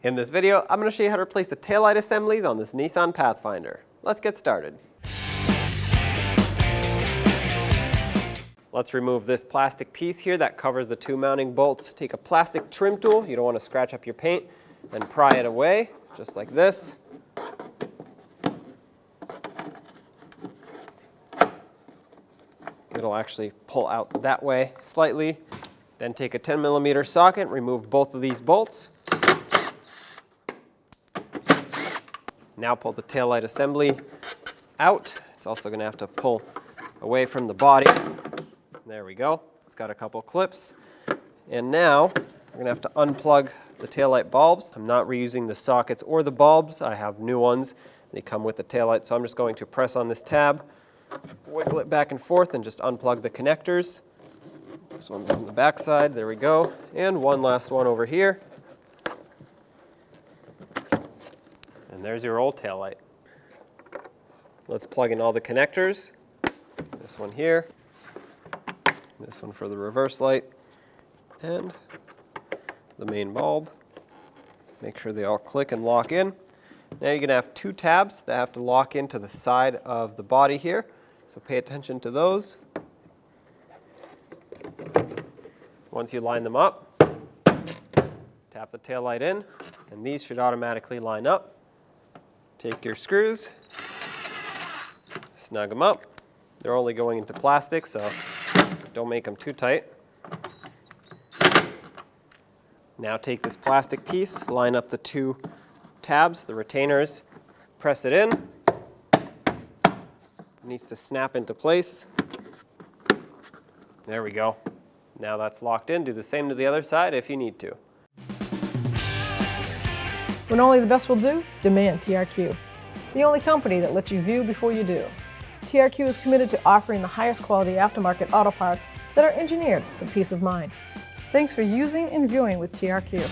In this video, I'm going to show you how to replace the taillight assemblies on this Nissan Pathfinder. Let's get started. Let's remove this plastic piece here that covers the two mounting bolts. Take a plastic trim tool, you don't want to scratch up your paint, and pry it away, just like this. It'll actually pull out that way slightly. Then take a 10mm socket, remove both of these bolts. Now pull the taillight assembly out. It's also going to have to pull away from the body. There we go. It's got a couple clips. And now we're going to have to unplug the taillight bulbs. I'm not reusing the sockets or the bulbs. I have new ones. They come with the taillight, so I'm just going to press on this tab, wiggle it back and forth, and just unplug the connectors. This one's on the back side. There we go. And one last one over here. And there's your old taillight. Let's plug in all the connectors. This one here. This one for the reverse light. And the main bulb. Make sure they all click and lock in. Now you're going to have two tabs that have to lock into the side of the body here. So pay attention to those. Once you line them up, tap the taillight in, and these should automatically line up. Take your screws, snug them up. They're only going into plastic, so don't make them too tight. Now take this plastic piece, line up the two tabs, the retainers, press it in. It needs to snap into place. There we go. Now that's locked in. Do the same to the other side if you need to. When only the best will do, demand TRQ. The only company that lets you view before you do. TRQ is committed to offering the highest quality aftermarket auto parts that are engineered for peace of mind. Thanks for using and viewing with TRQ.